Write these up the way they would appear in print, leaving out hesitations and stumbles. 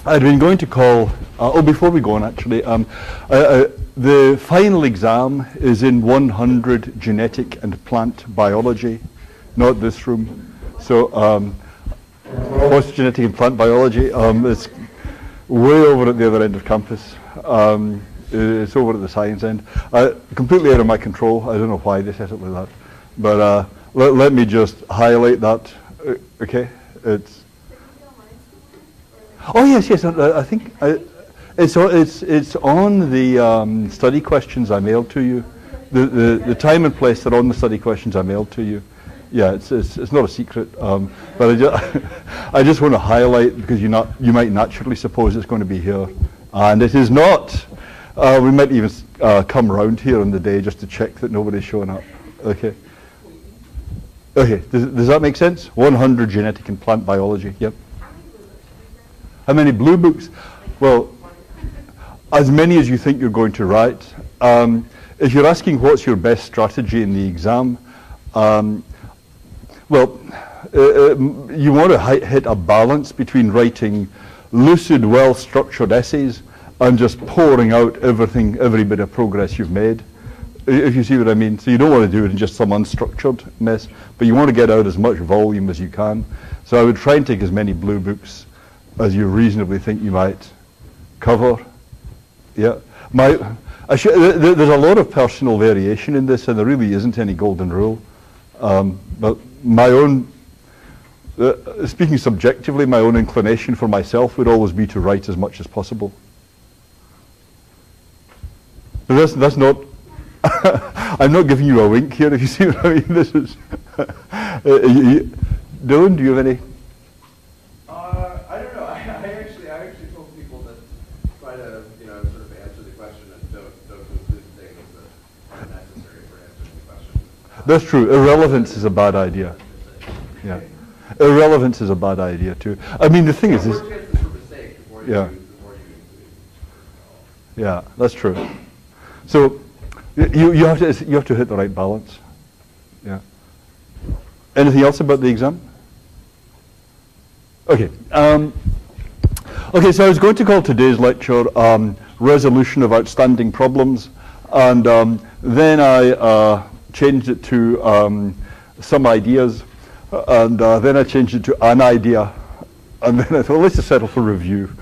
I'd been going to call, before we go on actually, the final exam is in 100 genetic and plant biology, not this room. So, what's genetic and plant biology? It's way over at the other end of campus. It's over at the science end. Completely out of my control. I don't know why they set it like that. But let me just highlight that. Okay, it's. Oh yes, yes. I think it's on the study questions I mailed to you. The time and place are on the study questions I mailed to you. Yeah, it's not a secret. But I just want to highlight, because you might naturally suppose it's going to be here, and it is not. We might even come round here on the day just to check that nobody's showing up. Okay. Okay. Does that make sense? 100 genetic and plant biology. Yep. How many blue books? Well, as many as you think you're going to write. If you're asking what's your best strategy in the exam, you want to hit a balance between writing lucid, well-structured essays and just pouring out every bit of progress you've made, if you see what I mean. So you don't want to do it in just some unstructured mess, but you want to get out as much volume as you can. So I would try and take as many blue books as you reasonably think you might cover. Yeah, there's a lot of personal variation in this, and there really isn't any golden rule. But my own, speaking subjectively, my own inclination for myself would always be to write as much as possible. But that's not. I'm not giving you a wink here, if you see what I mean. This is. Dylan, do you have any? I don't know. I actually told people that try to, sort of answer the question and don't include things that aren't necessary for answering the question. That's true. Irrelevance is a bad idea. Yeah, irrelevance is a bad idea too. I mean, the thing is, yeah, yeah, that's true. So you have to hit the right balance. Yeah. Anything else about the exam? Okay. Okay, so I was going to call today's lecture Resolution of Outstanding Problems, and then I changed it to Some Ideas, and then I changed it to An Idea, and then I thought, let's just settle for review,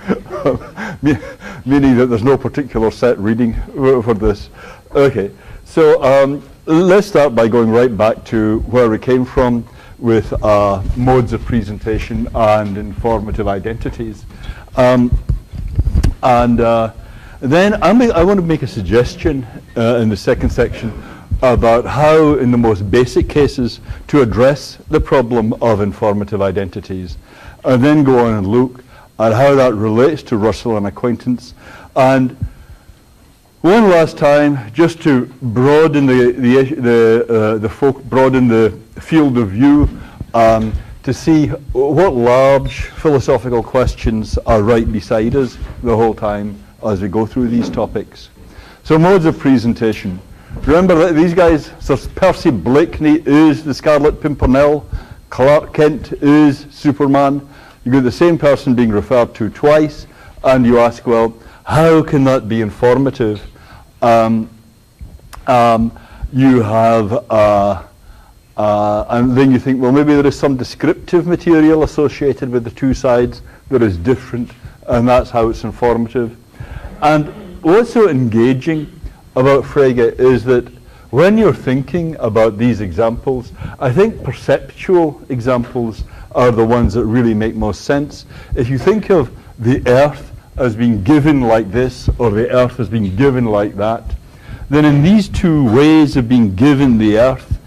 meaning that there's no particular set reading for this. Okay, so let's start by going right back to where we came from with modes of presentation and informative identities. And then I want to make a suggestion in the second section about how, in the most basic cases, to address the problem of informative identities, and then go on and look at how that relates to Russell and acquaintance. And one last time, just to broaden broaden the field of view, to see what large philosophical questions are right beside us the whole time as we go through these topics. So modes of presentation. Remember that these guys, so Percy Blakeney is the Scarlet Pimpernel, Clark Kent is Superman. You get the same person being referred to twice, and you ask, well, how can that be informative? You have, and then you think, well, maybe there is some descriptive material associated with the two sides that is different, and that's how it's informative. And what's so engaging about Frege is that when you're thinking about these examples, I think perceptual examples are the ones that really make most sense. If you think of the earth as being given like this, or the earth as being given like that, then in these two ways of being given the earth,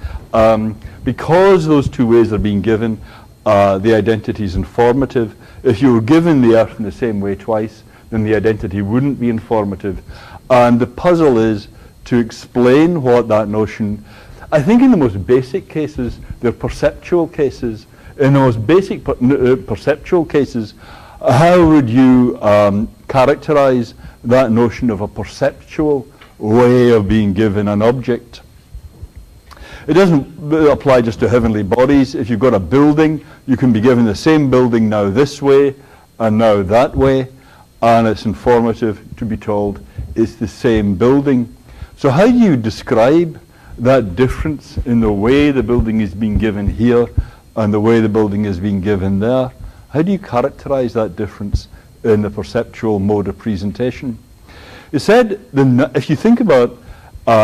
because those two ways are being given, the identity is informative. If you were given the earth in the same way twice, then the identity wouldn't be informative. And the puzzle is to explain what that notion, I think in the most basic cases, they're perceptual cases. In the most basic perceptual cases, how would you characterize that notion of a perceptual way of being given an object? It doesn't apply just to heavenly bodies. If you've got a building, you can be given the same building now this way and now that way. and it's informative to be told it's the same building. So how do you describe that difference in the way the building is being given here and the way the building is being given there? How do you characterize that difference in the perceptual mode of presentation? It said, if you think about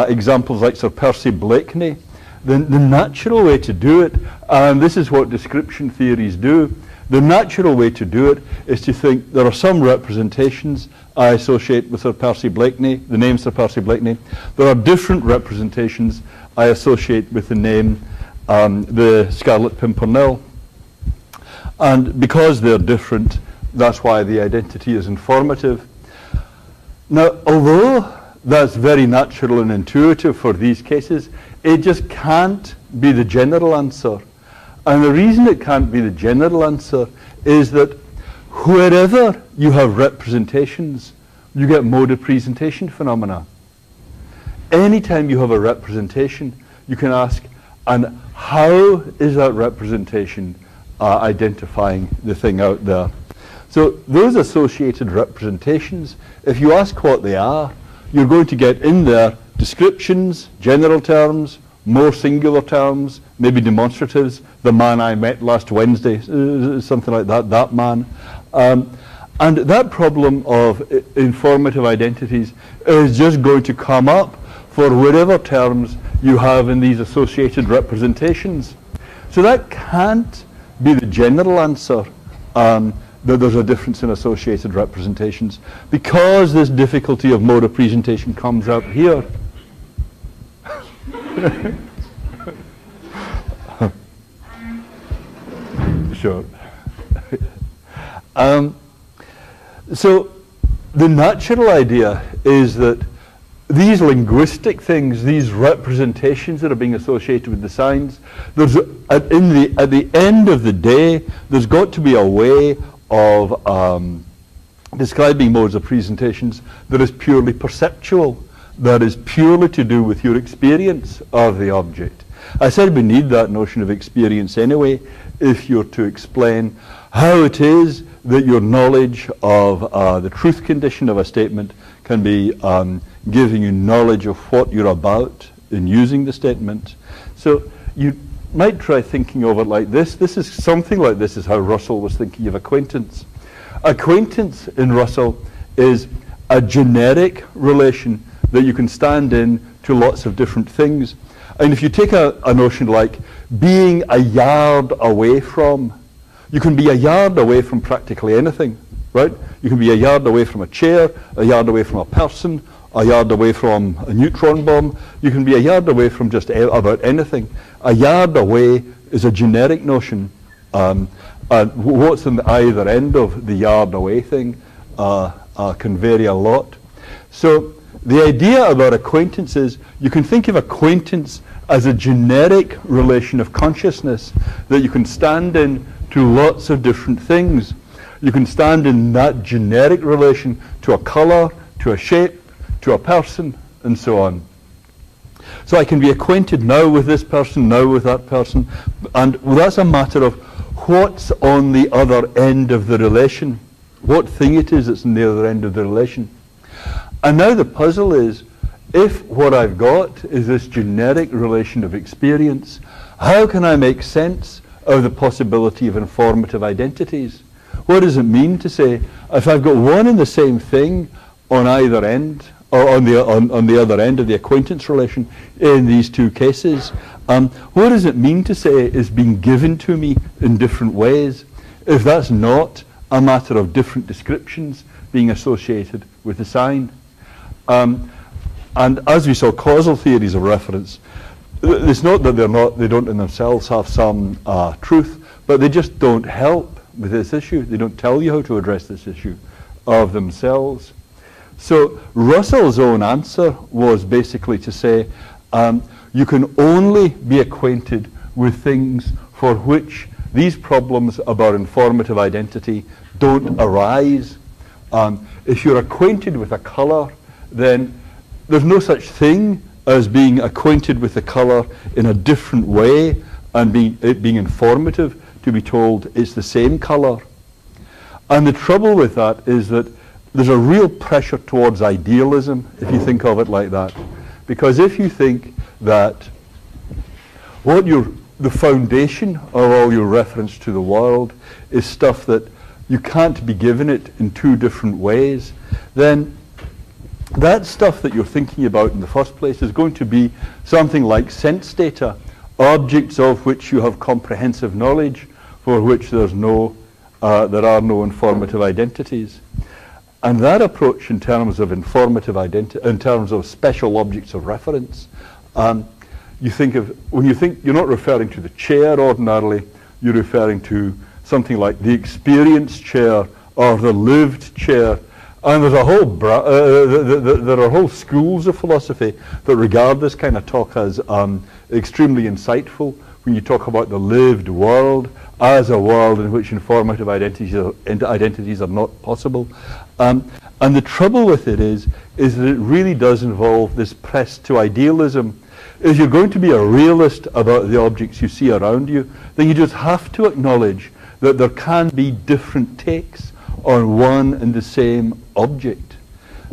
examples like Sir Percy Blakeney, the natural way to do it, and this is what description theories do, the natural way to do it is to think there are some representations I associate with Sir Percy Blakeney, the name Sir Percy Blakeney. There are different representations I associate with the name the Scarlet Pimpernel. And because they're different, that's why the identity is informative. Now, although that's very natural and intuitive for these cases, it just can't be the general answer. And the reason it can't be the general answer is that wherever you have representations, you get mode of presentation phenomena. Anytime you have a representation, you can ask, and how is that representation identifying the thing out there? So those associated representations, if you ask what they are, you're going to get in there descriptions, general terms, more singular terms, maybe demonstratives, the man I met last Wednesday, something like that, that man. And that problem of informative identities is just going to come up for whatever terms you have in these associated representations. So that can't be the general answer, that there's a difference in associated representations, because this difficulty of mode of presentation comes up here. Sure. So the natural idea is that these linguistic things, these representations that are being associated with the signs, there's at the end of the day, there's got to be a way of describing modes of presentations that is purely perceptual, that is purely to do with your experience of the object. I said we need that notion of experience anyway, if you're to explain how it is that your knowledge of the truth condition of a statement can be giving you knowledge of what you're about in using the statement. So you might try thinking of it like this. This is something like this is how Russell was thinking of acquaintance. Acquaintance in Russell is a generic relation that you can stand in to lots of different things. And if you take a notion like being a yard away from, you can be a yard away from practically anything, right? You can be a yard away from a chair, a yard away from a person, a yard away from a neutron bomb. You can be a yard away from just about anything. A yard away is a generic notion. What's on the either end of the yard away thing can vary a lot. So the idea about acquaintance is you can think of acquaintance as a generic relation of consciousness that you can stand in to lots of different things. You can stand in that generic relation to a color, to a shape, to a person, and so on. So I can be acquainted now with this person, now with that person, and that's a matter of what's on the other end of the relation, what thing it is that's on the other end of the relation. And now the puzzle is, if what I've got is this generic relation of experience, how can I make sense of the possibility of informative identities? What does it mean to say, if I've got one and the same thing on either end, or on the other end of the acquaintance relation in these two cases, what does it mean to say is being given to me in different ways, if that's not a matter of different descriptions being associated with the sign? And as we saw, causal theories of reference, it's not that they don't in themselves have some truth, but they just don't help with this issue. They don't tell you how to address this issue of themselves. So Russell's own answer was basically to say, you can only be acquainted with things for which these problems about informative identity don't arise. If you're acquainted with a color, then there's no such thing as being acquainted with the color in a different way and it being informative to be told it's the same color. And the trouble with that is that there's a real pressure towards idealism, if you think of it like that. Because if you think that the foundation of all your reference to the world is stuff that you can't be given it in two different ways, then that stuff that you're thinking about in the first place is going to be something like sense data, objects of which you have comprehensive knowledge, for which there are no informative identities. And that approach in terms of in terms of special objects of reference, you think of, when you think, you're not referring to the chair ordinarily, you're referring to something like the experienced chair or the lived chair. And there's a whole there are whole schools of philosophy that regard this kind of talk as extremely insightful when you talk about the lived world as a world in which informative identities are not possible. And the trouble with it is that it really does involve this press to idealism. If you're going to be a realist about the objects you see around you, then you just have to acknowledge that there can be different takes on one and the same object.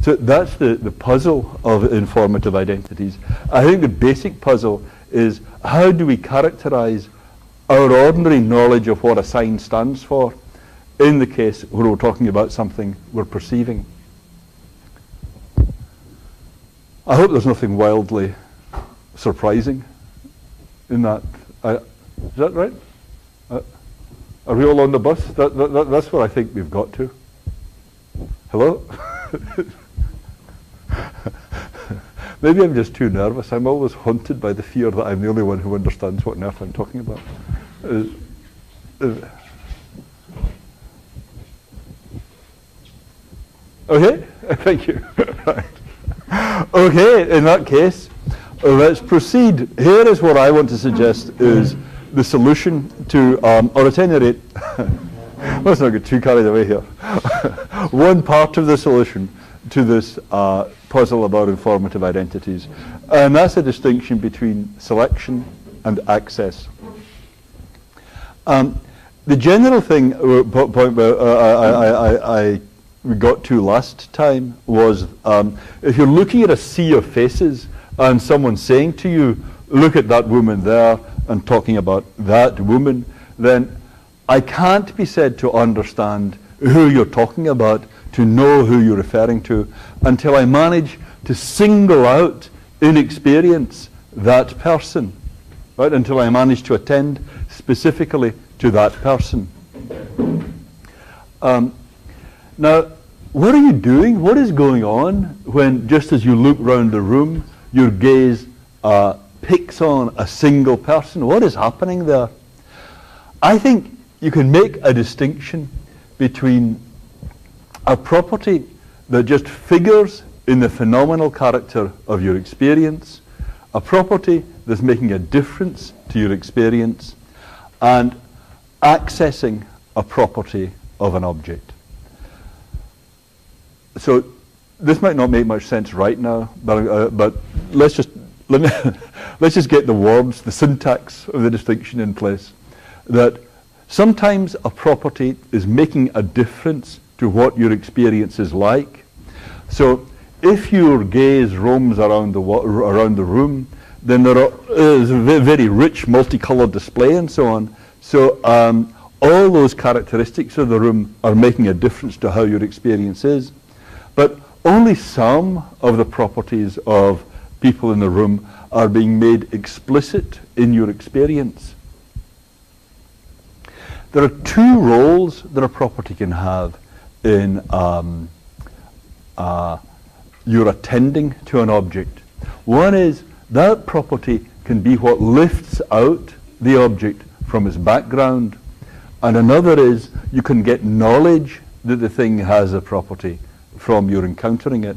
So that's the puzzle of informative identities. I think the basic puzzle is, how do we characterize our ordinary knowledge of what a sign stands for in the case where we're talking about something we're perceiving? I hope there's nothing wildly surprising in that. Is that right? Are we all on the bus? That's what I think we've got to. Hello? Maybe I'm just too nervous. I'm always haunted by the fear that I'm the only one who understands what on earth I'm talking about. Okay, thank you. Right. Okay, in that case, let's proceed. Here is what I want to suggest is the solution to, or at any rate, let's not get too carried away here. One part of the solution to this puzzle about informative identities, and that's a distinction between selection and access. The general thing, point we got to last time was, if you're looking at a sea of faces and someone's saying to you, look at that woman there, and talking about that woman, then I can't be said to understand who you're talking about, to know who you're referring to, until I manage to single out in experience that person, right? Until I manage to attend specifically to that person. Now, what are you doing? What is going on when, just as you look round the room, your gaze picks on a single person? What is happening there? I think you can make a distinction between a property that just figures in the phenomenal character of your experience, a property that's making a difference to your experience, and accessing a property of an object. So this might not make much sense right now, but let's just get the words, the syntax of the distinction in place. That sometimes a property is making a difference to what your experience is like. So if your gaze roams around the room, then there is a very rich multicolored display and so on. So all those characteristics of the room are making a difference to how your experience is. But only some of the properties of people in the room are being made explicit in your experience. There are two roles that a property can have in your attending to an object. One is that property can be what lifts out the object from its background, and another is you can get knowledge that the thing has a property from your encountering it.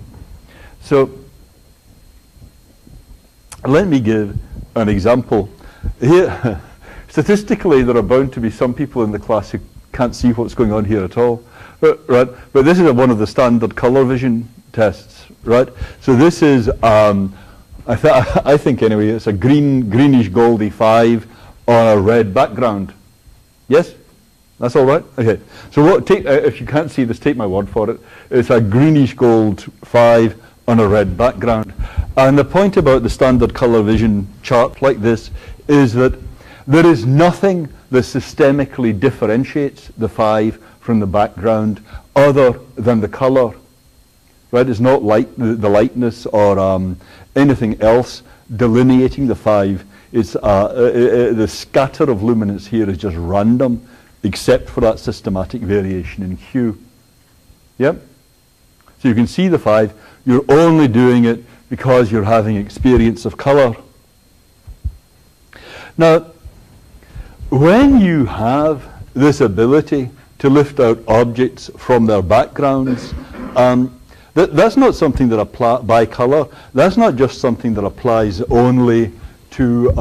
So let me give an example. Here, statistically, there are bound to be some people in the class who can't see what's going on here at all, right? But this is one of the standard color vision tests, right? So this is, I think anyway, it's a greenish goldy 5 on a red background. Yes? That's all right? Okay. So if you can't see this, take my word for it. It's a greenish gold 5 on a red background. And the point about the standard color vision chart like this is that there is nothing that systemically differentiates the 5 from the background other than the color. Right? It's not like the lightness or anything else delineating the 5. It's the scatter of luminance here is just random, except for that systematic variation in hue. Yep. So you can see the 5. You're only doing it because you're having experience of color. Now, when you have this ability to lift out objects from their backgrounds, that's not something that applies by color. That's not just something that applies only to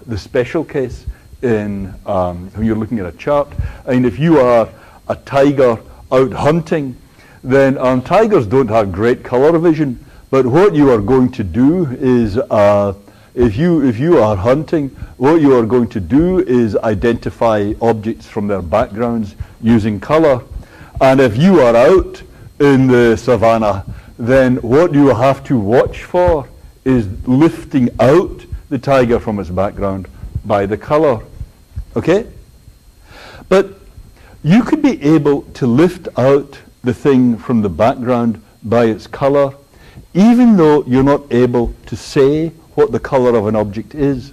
the special case in when you're looking at a chart. I mean, if you are a tiger out hunting, then tigers don't have great color vision. But what you are going to do is, if you are hunting, what you are going to do is identify objects from their backgrounds using color. And if you are out in the savannah, then what you have to watch for is lifting out the tiger from its background by the color. Okay? But you could be able to lift out the thing from the background by its color, even though you're not able to say what the color of an object is.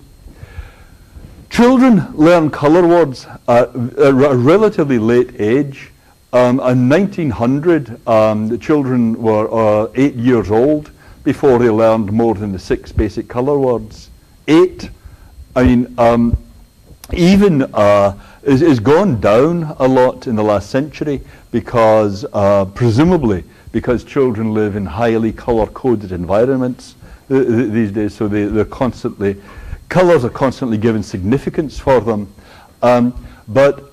Children learn color words at a relatively late age. In 1900, the children were 8 years old before they learned more than the 6 basic color words. 8. I mean, even is gone down a lot in the last century because, presumably, because children live in highly color-coded environments these days, so they're constantly, colors are constantly given significance for them. But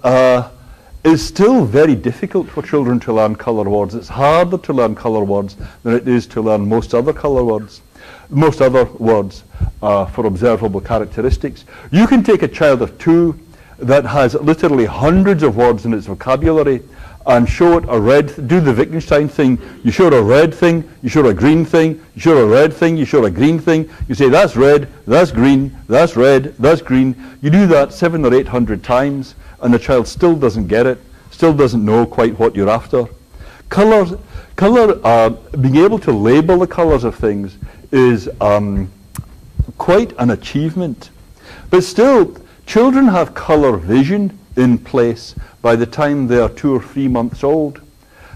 it's still very difficult for children to learn color words. It's harder to learn color words than it is to learn most other color words. Most other words for observable characteristics. You can take a child of 2 that has literally hundreds of words in its vocabulary and show it a red, do the Wittgenstein thing. You show it a red thing, you show it a green thing, you show it a red thing, you show it a green thing. You say, that's red, that's green, that's red, that's green. You do that 700 or 800 times and the child still doesn't get it, still doesn't know quite what you're after. Being able to label the colors of things is quite an achievement. But still, children have color vision in place by the time they are 2 or 3 months old.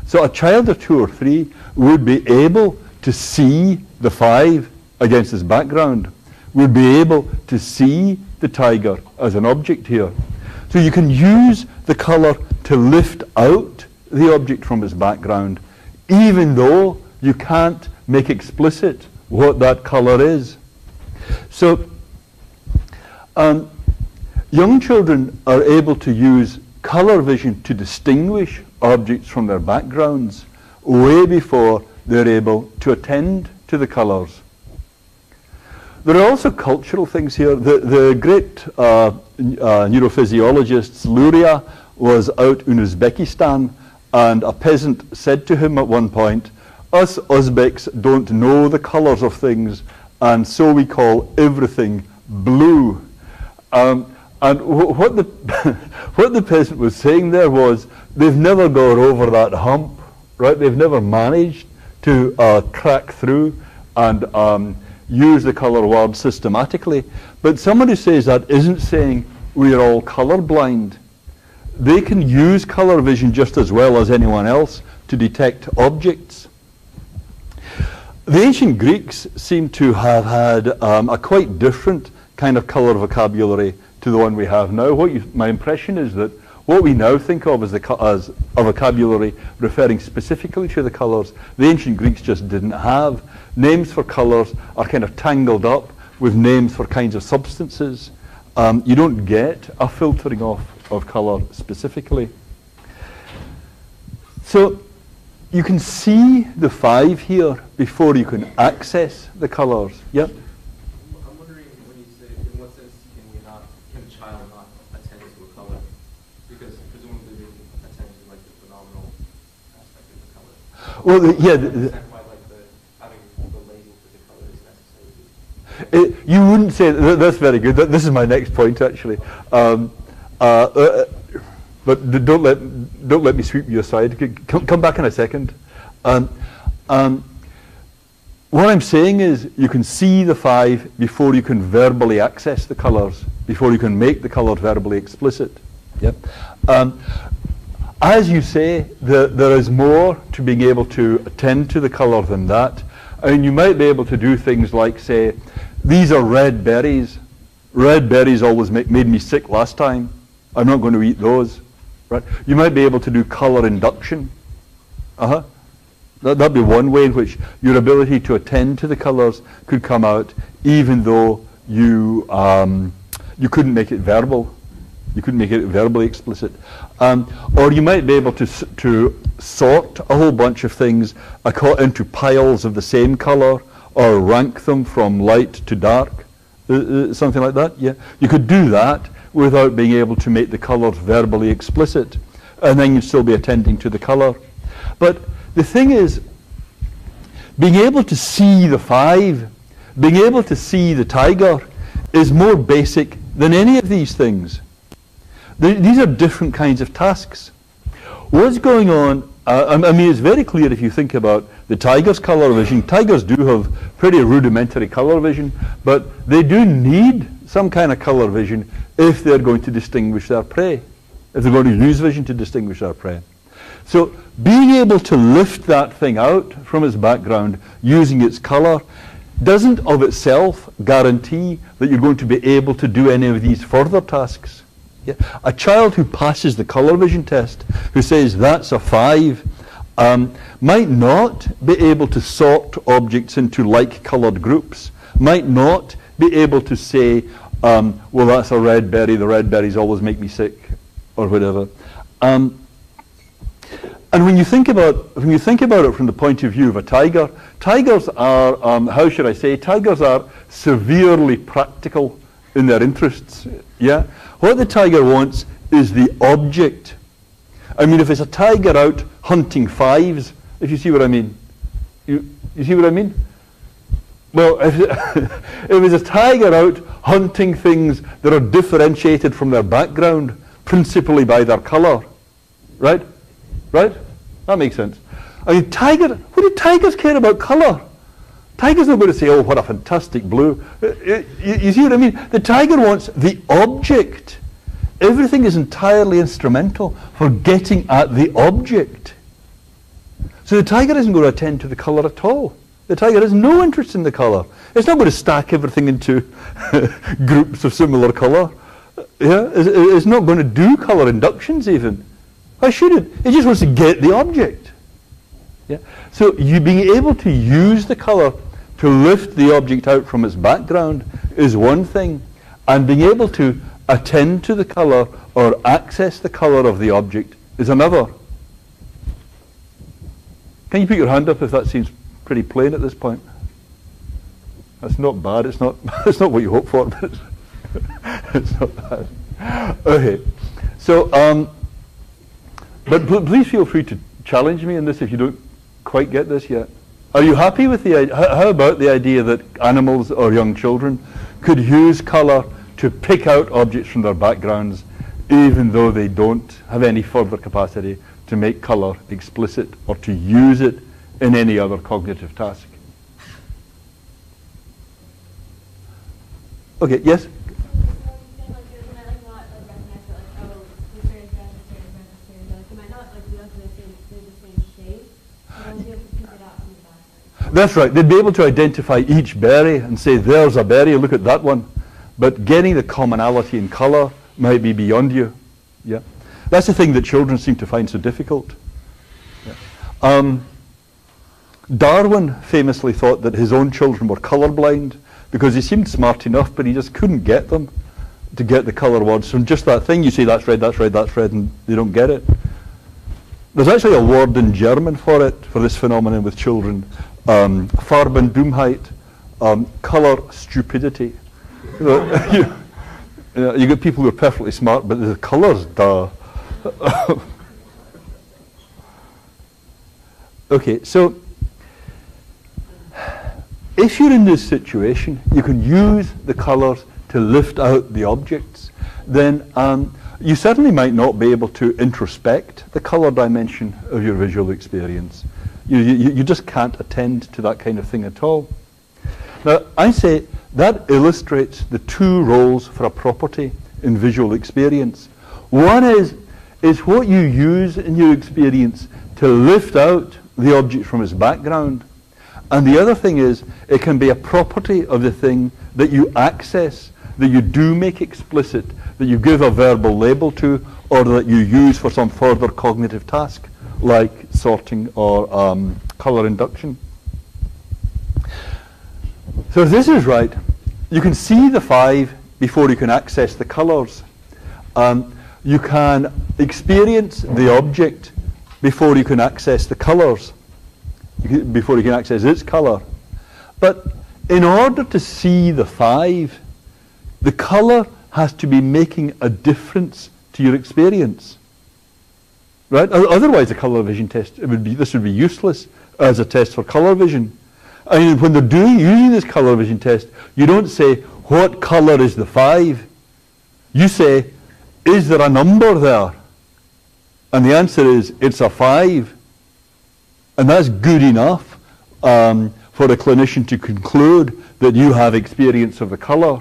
So a child of 2 or 3 would be able to see the 5 against its background, would be able to see the tiger as an object here. So you can use the color to lift out the object from its background, even though you can't make explicit what that color is. So young children are able to use color vision to distinguish objects from their backgrounds way before they're able to attend to the colors. There are also cultural things here. The great neurophysiologist Luria was out in Uzbekistan, and a peasant said to him at one point, "Us Uzbeks don't know the colors of things, and so we call everything blue." And what the what the peasant was saying there was, they've never got over that hump, right? They've never managed to crack through and use the color word systematically. But somebody says that isn't saying we're all colorblind. They can use color vision just as well as anyone else to detect objects. The ancient Greeks seem to have had a quite different kind of color vocabulary to the one we have now. My impression is that what we now think of as a vocabulary referring specifically to the colors, the ancient Greeks just didn't have. Names for colors are kind of tangled up with names for kinds of substances. You don't get a filtering off of color specifically. So you can see the 5 here before you can access the colors. Yep. I'm wondering when you say, in what sense can a child not attend to a color? Because presumably Well, yeah. Understand why, like, having the label for the color is necessary. You wouldn't say that's very good. This is my next point, actually. But don't let me sweep you aside. Come back in a second. What I'm saying is you can see the 5 before you can verbally access the colours, before you can make the colour verbally explicit. Yep. As you say, there is more to being able to attend to the colour than that. I mean, you might be able to do things like say, these are red berries. Red berries always made me sick last time. I'm not going to eat those. Right? You might be able to do colour induction. That'd be one way in which your ability to attend to the colours could come out, even though you couldn't make it verbal. You couldn't make it verbally explicit. Or you might be able to sort a whole bunch of things into piles of the same colour, or rank them from light to dark, something like that. Yeah, you could do that without being able to make the colours verbally explicit, and then you'd still be attending to the colour. But the thing is, being able to see the 5, being able to see the tiger, is more basic than any of these things. These are different kinds of tasks. What's going on, I mean, it's very clear if you think about the tiger's colour vision. Tigers do have pretty rudimentary colour vision, but they do need some kind of colour vision if they're going to distinguish their prey, if they're going to use vision to distinguish their prey. So being able to lift that thing out from its background using its colour doesn't of itself guarantee that you're going to be able to do any of these further tasks. Yeah. A child who passes the colour vision test, who says that's a 5, might not be able to sort objects into like-coloured groups, might not be able to say, well, that's a red berry, the red berries always make me sick, or whatever. And when you think about it from the point of view of a tiger, tigers are, how should I say, tigers are severely practical in their interests. Yeah, what the tiger wants is the object. I mean, if it's a tiger out hunting 5s, if you see what I mean, you see what I mean? Well, if it's a tiger out hunting things that are differentiated from their background, principally by their colour, right? Right? That makes sense. I mean, what do tigers care about colour? Tigers not going to say, oh, what a fantastic blue. You see what I mean? The tiger wants the object. Everything is entirely instrumental for getting at the object. So the tiger isn't going to attend to the colour at all. The tiger has no interest in the colour. It's not going to stack everything into groups of similar colour. Yeah? It's not going to do colour inductions even. Why should it? It just wants to get the object. Yeah? So you being able to use the colour to lift the object out from its background is one thing, and being able to attend to the colour or access the colour of the object is another. Can you put your hand up if that seems pretty plain at this point? That's not bad. It's not what you hope for, but it's not bad. Okay. So, but please feel free to challenge me in this if you don't quite get this yet. Are you happy with the idea? How about the idea that animals or young children could use colour to pick out objects from their backgrounds, even though they don't have any further capacity to make colour explicit or to use it in any other cognitive task? Okay, yes? That's right. They'd be able to identify each berry and say, there's a berry, look at that one. But getting the commonality in colour might be beyond you. Yeah, that's the thing that children seem to find so difficult. Yeah. Darwin famously thought that his own children were colourblind because he seemed smart enough, but he just couldn't get them to get the colour words from just that thing. You say, that's red, that's red, that's red, and they don't get it. There's actually a word in German for it, for this phenomenon with children. Farbendummheit, colour stupidity. You get people who are perfectly smart, but the colours, duh. Okay, so if you're in this situation, you can use the colors to lift out the objects. Then you certainly might not be able to introspect the color dimension of your visual experience. You just can't attend to that kind of thing at all. Now, I say that illustrates the two roles for a property in visual experience. One is what you use in your experience to lift out the object from its background. And the other thing is, it can be a property of the thing that you access, that you do make explicit, that you give a verbal label to, or that you use for some further cognitive task, like sorting or color induction. So if this is right, you can see the 5 before you can access the colors. You can experience the object before you can access the colors, before you can access its color. But in order to see the 5, the color has to be making a difference to your experience. Right? Otherwise, a color vision test, this would be useless as a test for color vision. I mean, when they're using this color vision test, you don't say, what color is the 5? You say, is there a number there? And the answer is, it's a 5. And that's good enough for a clinician to conclude that you have experience of the color.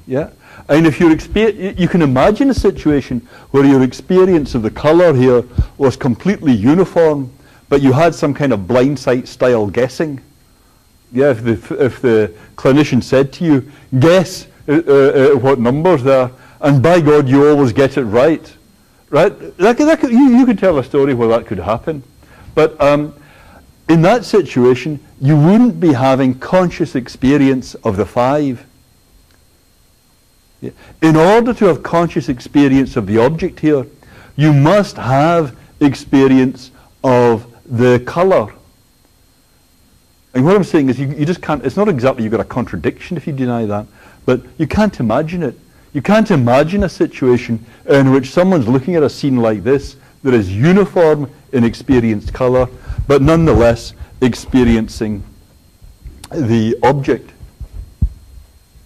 Yeah? And if you can imagine a situation where your experience of the color here was completely uniform, but you had some kind of blind sight style guessing. Yeah, if the clinician said to you, guess what numbers there, and by God, you always get it right. Right? You could tell a story where that could happen. But in that situation, you wouldn't be having conscious experience of the 5. Yeah. In order to have conscious experience of the object here, you must have experience of the color. And what I'm saying is you just can't, it's not exactly you've got a contradiction if you deny that, but you can't imagine it. You can't imagine a situation in which someone's looking at a scene like this that is uniform in experienced color, but nonetheless experiencing the object.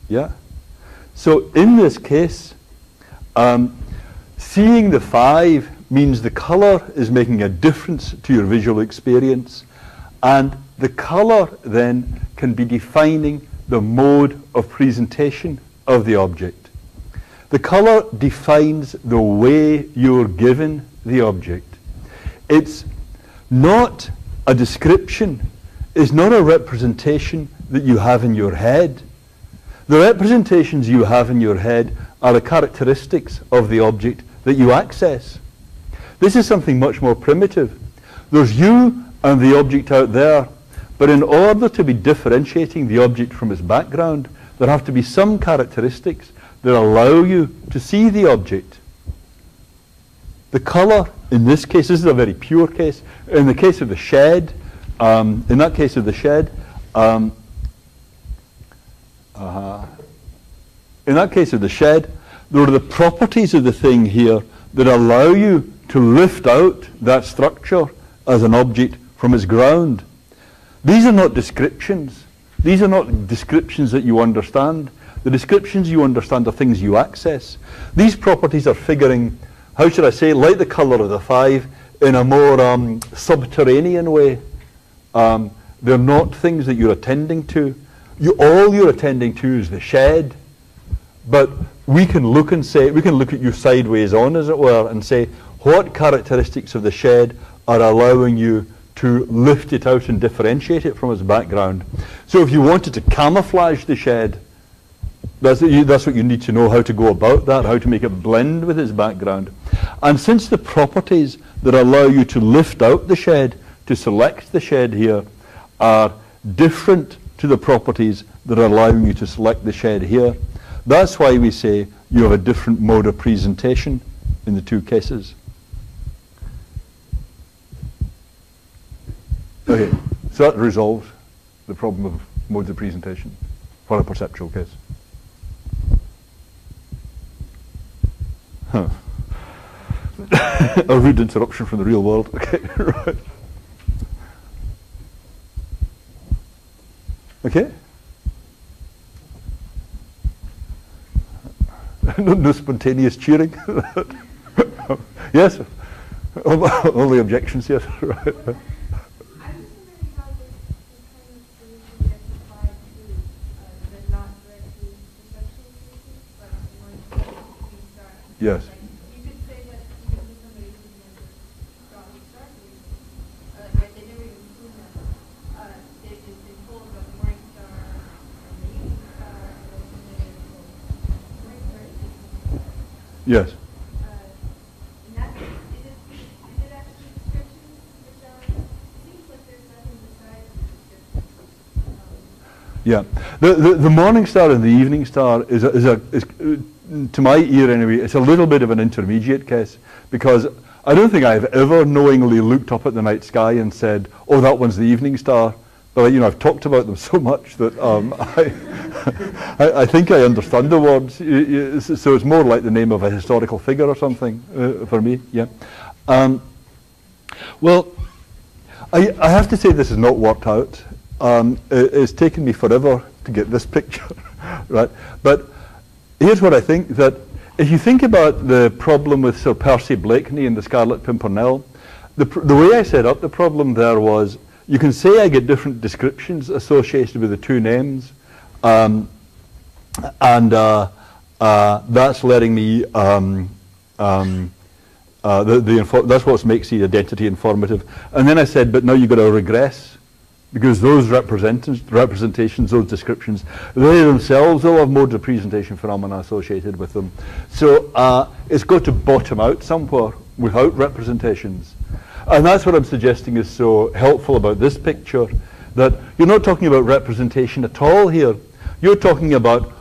Yeah? So in this case, seeing the 5 means the color is making a difference to your visual experience, and the color then can be defining the mode of presentation of the object. The color defines the way you're given the object. It's not a description, it's not a representation that you have in your head. The representations you have in your head are the characteristics of the object that you access. This is something much more primitive. There's you and the object out there, but in order to be differentiating the object from its background, there have to be some characteristics that allow you to see the object. The color, in this case, this is a very pure case. In the case of the shed, in that case of the shed, there are the properties of the thing here that allow you to lift out that structure as an object from its ground. These are not descriptions. These are not descriptions that you understand. The descriptions you understand are things you access. These properties are figuring, how should I say, like the color of the 5, in a more subterranean way. They're not things that you're attending to. All you're attending to is the shed. But we can look and say, we can look at you sideways on, as it were, and say, what characteristics of the shed are allowing you to lift it out and differentiate it from its background? So if you wanted to camouflage the shed, that's what you need to know, how to go about that, how to make it blend with its background. And since the properties that allow you to lift out the shed, to select the shed here, are different to the properties that are allowing you to select the shed here, that's why we say you have a different mode of presentation in the two cases. Okay, so that resolves the problem of modes of presentation for a perceptual case. A rude interruption from the real world. Okay, right. Okay? No spontaneous cheering. Yes? Only objections, yes. Right. I was wondering how this kind of solution gets applied to the not directly perceptual solutions, but more shooting star. Yes. Like, you could say that even if somebody who's never drawn a star solution, like they never even seen them, they've been told about the morning star and the evening star, and then they're told morning star is the evening star. Yes. In that case, is it actually descriptions which are, it seems like there's nothing besides the descriptions. Yeah. The morning star and the evening star is to my ear anyway, it's a little bit of an intermediate case, because I don't think I've ever knowingly looked up at the night sky and said, oh, that one's the evening star. But I've talked about them so much that I think I understand the words. So it's more like the name of a historical figure or something for me. Yeah. Well, I have to say this has not worked out. It's taken me forever to get this picture, right? But here's what I think, that if you think about the problem with Sir Percy Blakeney and the Scarlet Pimpernel, the way I set up the problem there was, you can say I get different descriptions associated with the two names, and that's letting me, that's what makes the identity informative. And then I said, but now you've got to regress, because those representations, those descriptions, they themselves will have modes of presentation phenomena associated with them. So it's got to bottom out somewhere without representations. And that's what I'm suggesting is so helpful about this picture, that you're not talking about representation at all here. You're talking about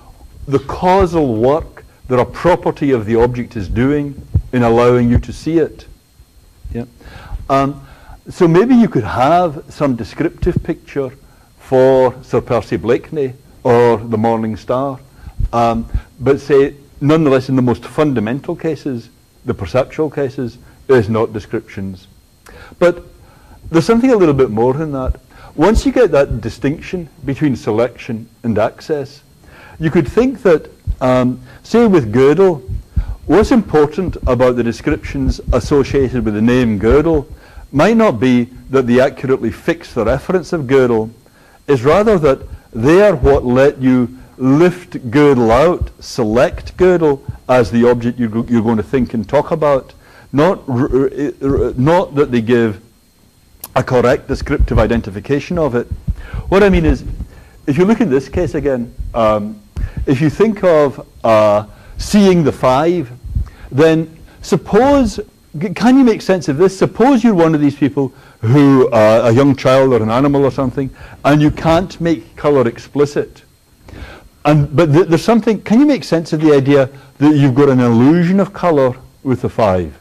the causal work that a property of the object is doing in allowing you to see it. Yeah. So maybe you could have some descriptive picture for Sir Percy Blakeney or the morning star, but say, nonetheless, in the most fundamental cases, the perceptual cases, is not descriptions. But there's something a little bit more than that. Once you get that distinction between selection and access, you could think that, say with Gödel, what's important about the descriptions associated with the name Gödel might not be that they accurately fix the reference of Gödel, is rather that they are what let you lift Gödel out, select Gödel as the object you're going to think and talk about. Not that they give a correct descriptive identification of it. What I mean is, if you look at this case again, if you think of seeing the five, then suppose, can you make sense of this? Suppose you're one of these people who, a young child or an animal or something, and you can't make colour explicit. But there's something, can you make sense of the idea that you've got an illusion of colour with the five?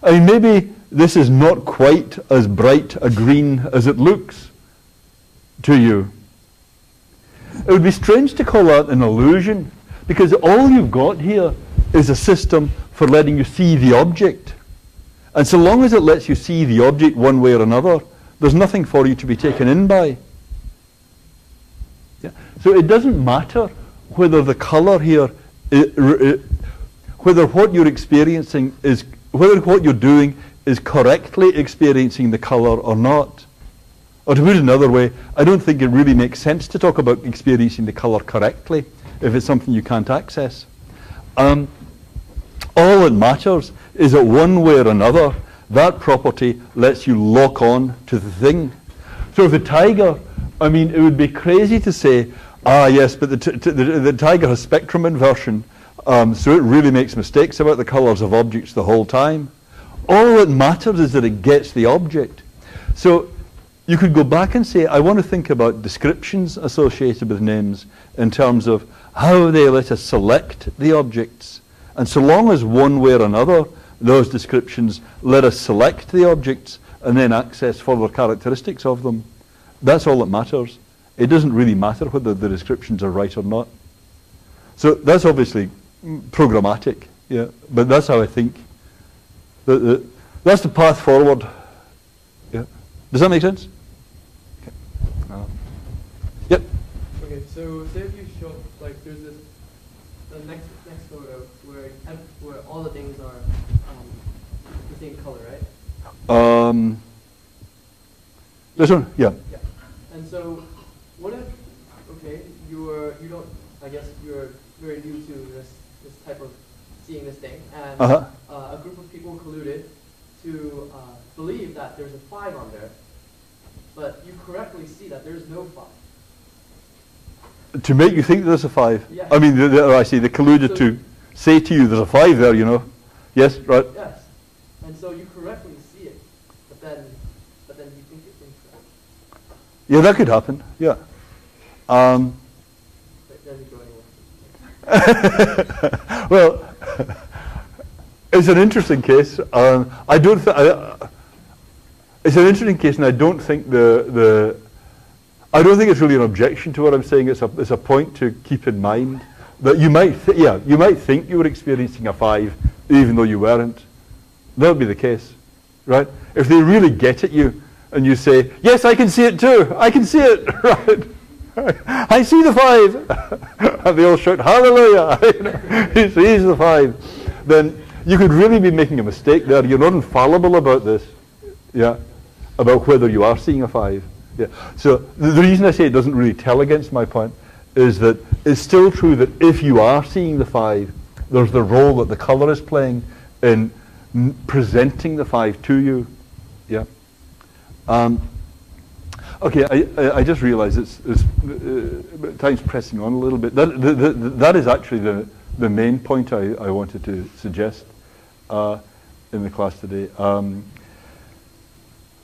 I mean, maybe this is not quite as bright a green as it looks to you. It would be strange to call that an illusion, because all you've got here is a system for letting you see the object. And so long as it lets you see the object one way or another, there's nothing for you to be taken in by. Yeah? So it doesn't matter whether the colour here, whether what you're experiencing is, whether what you're doing is correctly experiencing the colour or not. Or to put it another way, I don't think it really makes sense to talk about experiencing the colour correctly if it's something you can't access. All that matters is that one way or another, that property lets you lock on to the thing. So if the tiger, I mean, it would be crazy to say, yes, but the tiger has spectrum inversion, so it really makes mistakes about the colours of objects the whole time. All that matters is that it gets the object. So you could go back and say, I want to think about descriptions associated with names in terms of how they let us select the objects. And so long as one way or another, those descriptions let us select the objects and then access further characteristics of them, that's all that matters. It doesn't really matter whether the descriptions are right or not. So that's obviously programmatic, yeah, but that's how I think. That's the path forward. Yeah. Does that make sense? Okay. Okay, so say if you show, like, there's this, the next photo where all the things are the same color, right? This one, yeah. Yeah. And so, what if, okay, you don't, I guess you're very new to this type of seeing this thing, and a group of people colluded to believe that there's a 5 on there, but you correctly see that there's no 5. To make you think there's a 5? Yeah. I mean, I see, they colluded to say to you there's a 5 there, you know. Yes, right? Yes. And so you correctly see it, but then you think it's incorrect. Yeah, that could happen, yeah. But doesn't go anywhere. Well, it's an interesting case. I don't. It's an interesting case, and I don't think I don't think it's really an objection to what I'm saying. It's a point to keep in mind that you might think you were experiencing a 5 even though you weren't. That would be the case, right? If they really get at you and you say, "Yes, I can see it too. I can see it." Right? I see the 5. And they all shout, "Hallelujah!" He sees the 5. Then you could really be making a mistake there. You're not infallible about this, yeah, about whether you are seeing a 5. Yeah. So the reason I say it doesn't really tell against my point is that it's still true that if you are seeing the 5, there's the role that the colour is playing in presenting the 5 to you. Yeah. Okay, I just realised it's time's pressing on a little bit. That is actually the main point I wanted to suggest in the class today.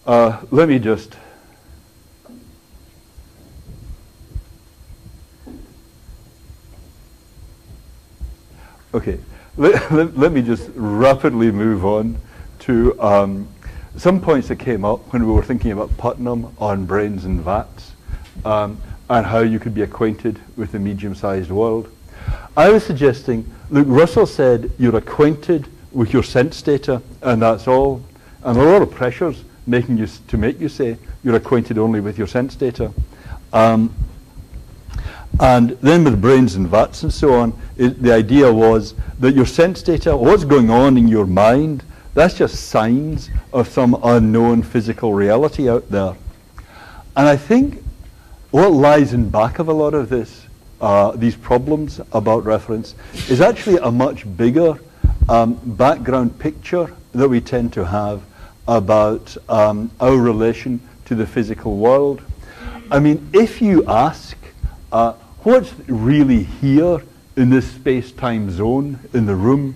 Let me just. Okay, let me just rapidly move on to some points that came up when we were thinking about Putnam on brains and vats, and how you could be acquainted with the medium-sized world. I was suggesting, look, Russell said you're acquainted with your sense data, and that's all. And there are a lot of pressures making you say you're acquainted only with your sense data. And then with brains and vats and so on, the idea was that your sense data, what's going on in your mind, that's just signs of some unknown physical reality out there. And I think what lies in back of a lot of this, these problems about reference, is actually a much bigger background picture that we tend to have about our relation to the physical world. I mean, if you ask, what's really here in this space-time zone in the room,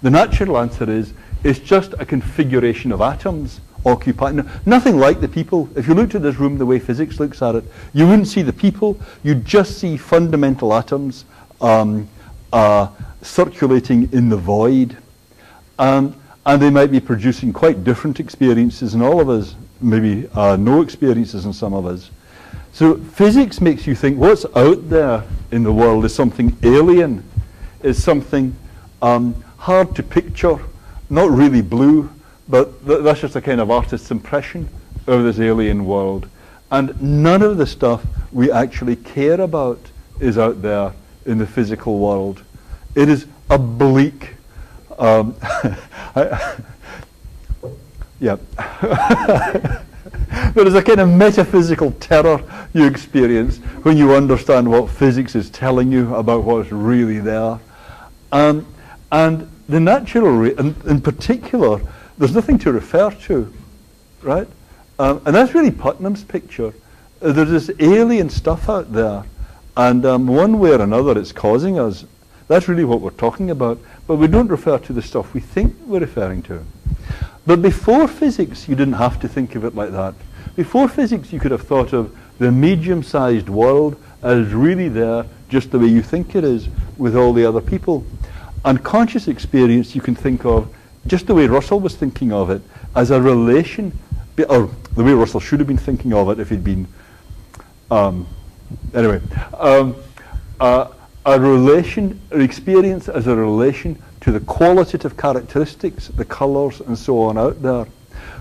the natural answer is it's just a configuration of atoms occupying. Nothing like the people. If you looked at this room the way physics looks at it, you wouldn't see the people. You'd just see fundamental atoms circulating in the void. And they might be producing quite different experiences in all of us, maybe no experiences in some of us. So physics makes you think what's out there in the world is something alien, is something hard to picture, not really blue, but that's just a kind of artist's impression of this alien world. And none of the stuff we actually care about is out there in the physical world. It is a bleak, yeah. There is a kind of metaphysical terror you experience when you understand what physics is telling you about what's really there. And the natural, in particular, there's nothing to refer to, right? And that's really Putnam's picture. There's this alien stuff out there, and one way or another it's causing us. That's really what we're talking about, but we don't refer to the stuff we think we're referring to. But before physics, you didn't have to think of it like that. Before physics, you could have thought of the medium-sized world as really there just the way you think it is with all the other people. And conscious experience you can think of just the way Russell was thinking of it, as a relation, or the way Russell should have been thinking of it if he'd been, anyway, a relation, or experience as a relation to the qualitative characteristics, the colours and so on out there.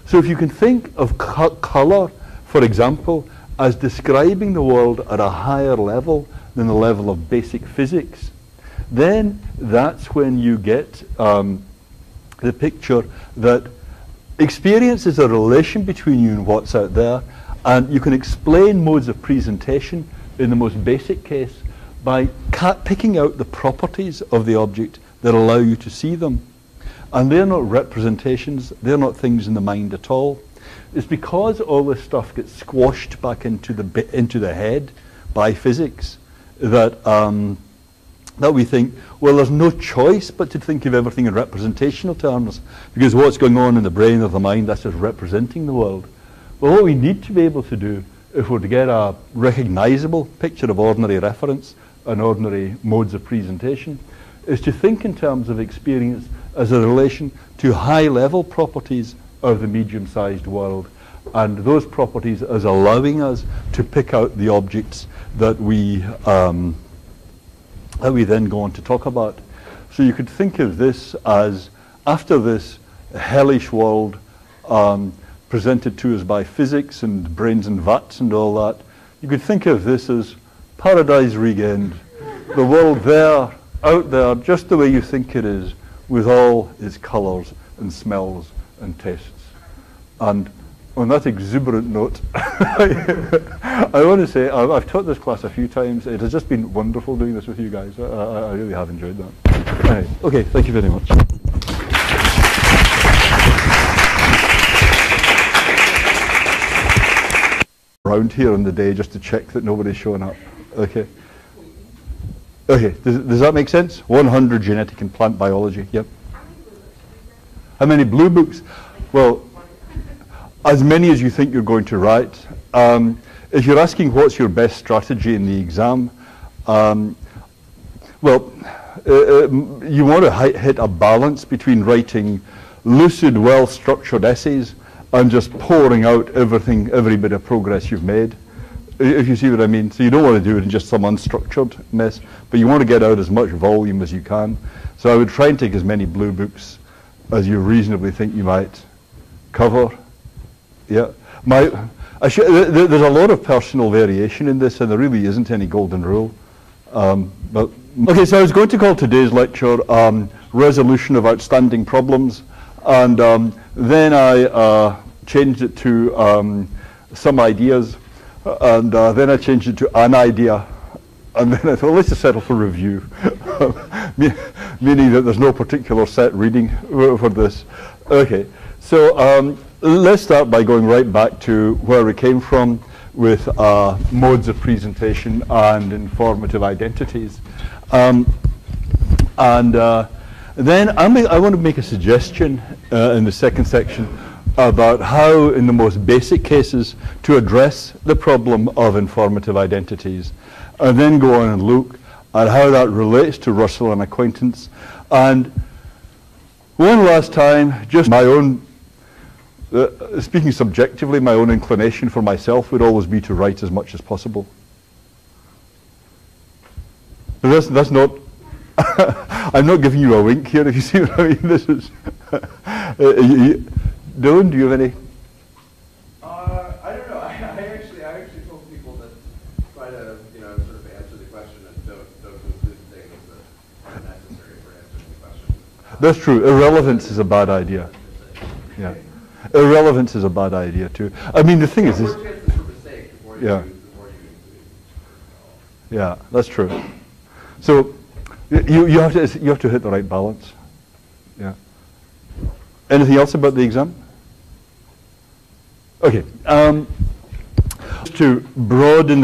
So if you can think of colour, for example, as describing the world at a higher level than the level of basic physics, then that's when you get the picture that experience is a relation between you and what's out there, and you can explain modes of presentation in the most basic case by picking out the properties of the object that allow you to see them. And they're not representations, they're not things in the mind at all. It's because all this stuff gets squashed back into the head by physics that that we think, well, there's no choice but to think of everything in representational terms, because what's going on in the brain or the mind, that's just representing the world. Well, what we need to be able to do, if we're to get a recognizable picture of ordinary reference and ordinary modes of presentation, is to think in terms of experience as a relation to high-level properties of the medium-sized world, and those properties as allowing us to pick out the objects that we then go on to talk about. So you could think of this as, after this hellish world presented to us by physics and brains and vats and all that, you could think of this as paradise regained. The world there, out there, just the way you think it is, with all its colours and smells and tastes. And on that exuberant note, I want to say, I've taught this class a few times. It has just been wonderful doing this with you guys. I really have enjoyed that. Right. Okay, thank you very much. Around here on the day just to check that nobody's showing up. Okay. Okay, does that make sense? 100 genetic and plant biology, yep. How many blue books? Well, as many as you think you're going to write. If you're asking what's your best strategy in the exam, well, you want to hit a balance between writing lucid, well-structured essays and just pouring out everything, every bit of progress you've made. If you see what I mean. So you don't want to do it in just some unstructured mess, but you want to get out as much volume as you can. So I would try and take as many blue books as you reasonably think you might cover. Yeah. There's a lot of personal variation in this, and there really isn't any golden rule. Okay, so I was going to call today's lecture Resolution of Outstanding Problems, and then I changed it to Some Ideas, and then I changed it to An Idea, and then I thought, let's just settle for review, meaning that there's no particular set reading for this. Okay, so let's start by going right back to where we came from with modes of presentation and informative identities. Then I want to make a suggestion in the second section about how, in the most basic cases, to address the problem of informative identities, and then go on and look at how that relates to Russell and acquaintance. And one last time, just my own, speaking subjectively, my own inclination for myself would always be to write as much as possible. But that's not, I'm not giving you a wink here, if you see what I mean. This is, Dylan, do you have any? I don't know. I actually told people that try to, sort of answer the question and don't include things that aren't necessary for answering the question. That's true. Irrelevance is a bad idea. Yeah. Irrelevance is a bad idea too. I mean, the thing is, yeah. Yeah, that's true. So you have to hit the right balance. Yeah. Anything else about the exam? Okay. To broaden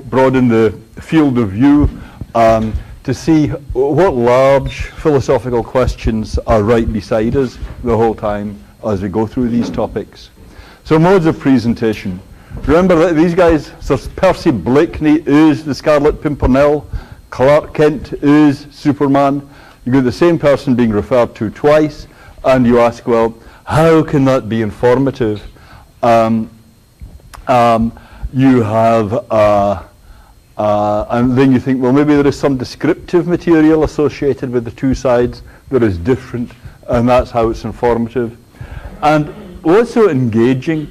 broaden the field of view, to see what large philosophical questions are right beside us the whole time as we go through these topics. So modes of presentation. Remember that these guys, so Percy Blakeney is the Scarlet Pimpernel, Clark Kent is Superman. You get the same person being referred to twice, and you ask, well, how can that be informative? You have, and then you think, well, maybe there is some descriptive material associated with the two sides that is different, and that's how it's informative. And what's so engaging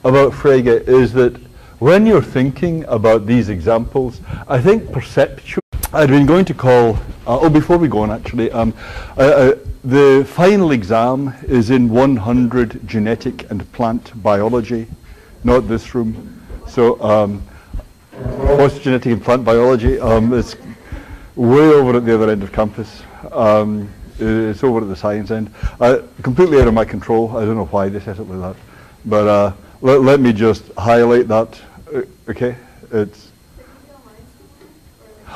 about Frege is that when you're thinking about these examples, I think perceptual. I'd been going to call, before we go on actually, the final exam is in 100 genetic and plant biology, not this room. So, what's genetic and plant biology? It's way over at the other end of campus. It's over at the science end. Completely out of my control. I don't know why they set it like that. But let me just highlight that. Okay, it's.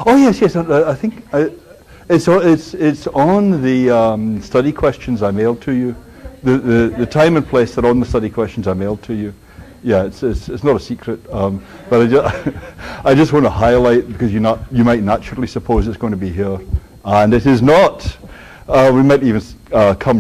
Oh yes, yes. I think it's on the study questions I mailed to you. The time and place are on the study questions I mailed to you. Yeah, it's not a secret. But I just want to highlight, because you might naturally suppose it's going to be here, and it is not. We might even come